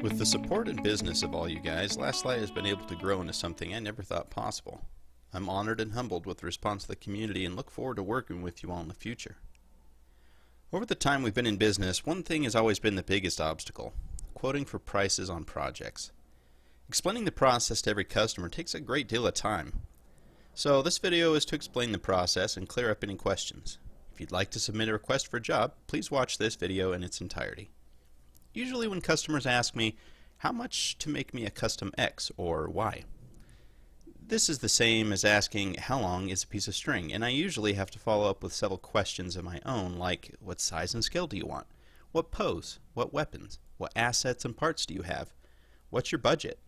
With the support and business of all you guys, Last Light has been able to grow into something I never thought possible. I'm honored and humbled with the response of the community and look forward to working with you all in the future. Over the time we've been in business, one thing has always been the biggest obstacle: quoting for prices on projects. Explaining the process to every customer takes a great deal of time. So this video is to explain the process and clear up any questions. If you'd like to submit a request for a job, please watch this video in its entirety. Usually when customers ask me, how much to make me a custom X or Y? This is the same as asking, how long is a piece of string? And I usually have to follow up with several questions of my own, like, what size and scale do you want? What pose? What weapons? What assets and parts do you have? What's your budget?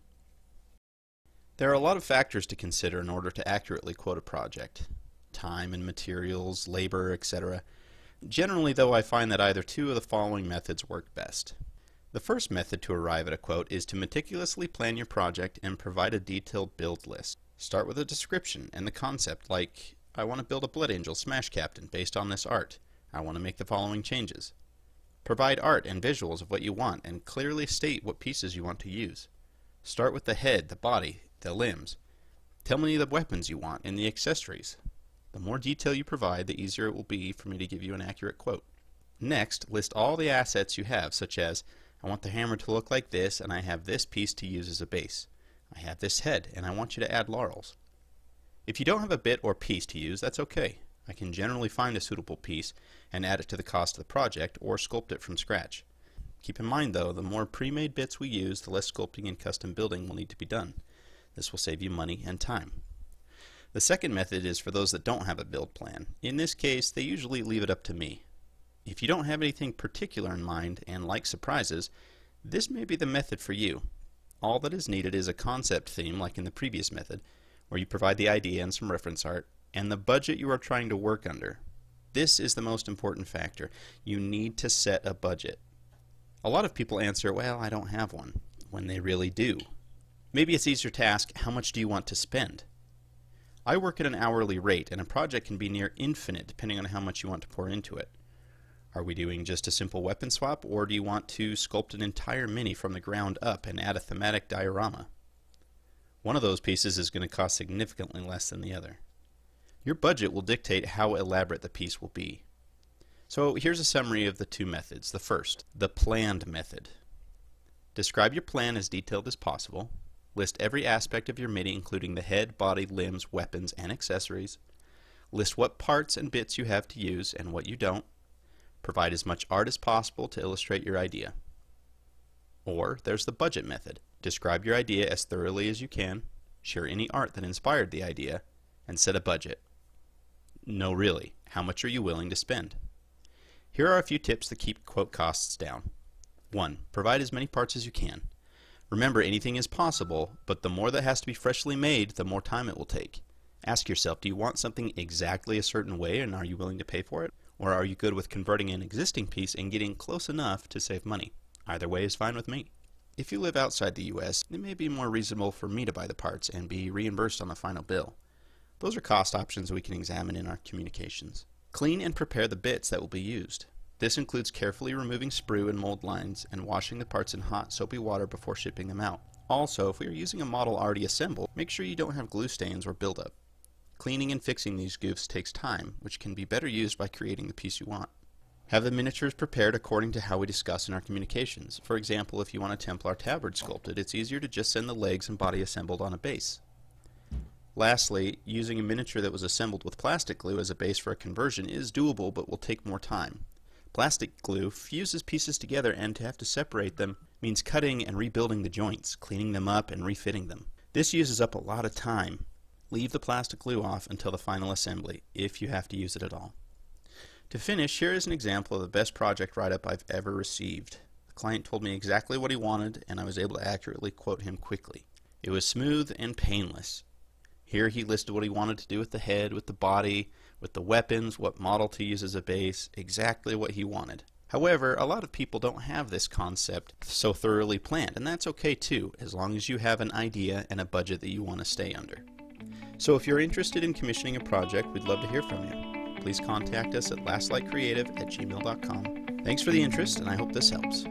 There are a lot of factors to consider in order to accurately quote a project. Time and materials, labor, etc. Generally, though, I find that either two of the following methods work best. The first method to arrive at a quote is to meticulously plan your project and provide a detailed build list. Start with a description and the concept, like, I want to build a Blood Angel Smash Captain based on this art. I want to make the following changes. Provide art and visuals of what you want and clearly state what pieces you want to use. Start with the head, the body, the limbs. Tell me the weapons you want and the accessories. The more detail you provide, the easier it will be for me to give you an accurate quote. Next, list all the assets you have, such as, I want the hammer to look like this, and I have this piece to use as a base. I have this head, and I want you to add laurels. If you don't have a bit or piece to use, that's okay. I can generally find a suitable piece and add it to the cost of the project or sculpt it from scratch. Keep in mind though, the more pre-made bits we use, the less sculpting and custom building will need to be done. This will save you money and time. The second method is for those that don't have a build plan. In this case, they usually leave it up to me. If you don't have anything particular in mind and like surprises, this may be the method for you. All that is needed is a concept theme like in the previous method, where you provide the idea and some reference art, and the budget you are trying to work under. This is the most important factor. You need to set a budget. A lot of people answer, well, I don't have one, when they really do. Maybe it's easier to ask, how much do you want to spend? I work at an hourly rate, and a project can be near infinite depending on how much you want to pour into it. Are we doing just a simple weapon swap, or do you want to sculpt an entire mini from the ground up and add a thematic diorama? One of those pieces is going to cost significantly less than the other. Your budget will dictate how elaborate the piece will be. So here's a summary of the two methods. The first, the planned method. Describe your plan as detailed as possible. List every aspect of your mini, including the head, body, limbs, weapons, and accessories. List what parts and bits you have to use and what you don't. Provide as much art as possible to illustrate your idea. Or there's the budget method. Describe your idea as thoroughly as you can, share any art that inspired the idea, and set a budget. No, really, how much are you willing to spend? Here are a few tips to keep quote costs down. 1. Provide as many parts as you can. Remember, anything is possible, but the more that has to be freshly made, the more time it will take. Ask yourself, do you want something exactly a certain way, and are you willing to pay for it? Or are you good with converting an existing piece and getting close enough to save money? Either way is fine with me. If you live outside the US, it may be more reasonable for me to buy the parts and be reimbursed on the final bill. Those are cost options we can examine in our communications. Clean and prepare the bits that will be used. This includes carefully removing sprue and mold lines and washing the parts in hot, soapy water before shipping them out. Also, if we are using a model already assembled, make sure you don't have glue stains or buildup. Cleaning and fixing these goofs takes time, which can be better used by creating the piece you want. Have the miniatures prepared according to how we discuss in our communications. For example, if you want a Templar tabard sculpted, it's easier to just send the legs and body assembled on a base. Lastly, using a miniature that was assembled with plastic glue as a base for a conversion is doable but will take more time. Plastic glue fuses pieces together, and to have to separate them means cutting and rebuilding the joints, cleaning them up and refitting them. This uses up a lot of time. Leave the plastic glue off until the final assembly, if you have to use it at all. To finish, here is an example of the best project write-up I've ever received. The client told me exactly what he wanted, and I was able to accurately quote him quickly. It was smooth and painless. Here he listed what he wanted to do with the head, with the body, with the weapons, what model to use as a base, exactly what he wanted. However, a lot of people don't have this concept so thoroughly planned, and that's okay too, as long as you have an idea and a budget that you want to stay under. So if you're interested in commissioning a project, we'd love to hear from you. Please contact us at lastlightcreative@gmail.com. Thanks for the interest, and I hope this helps.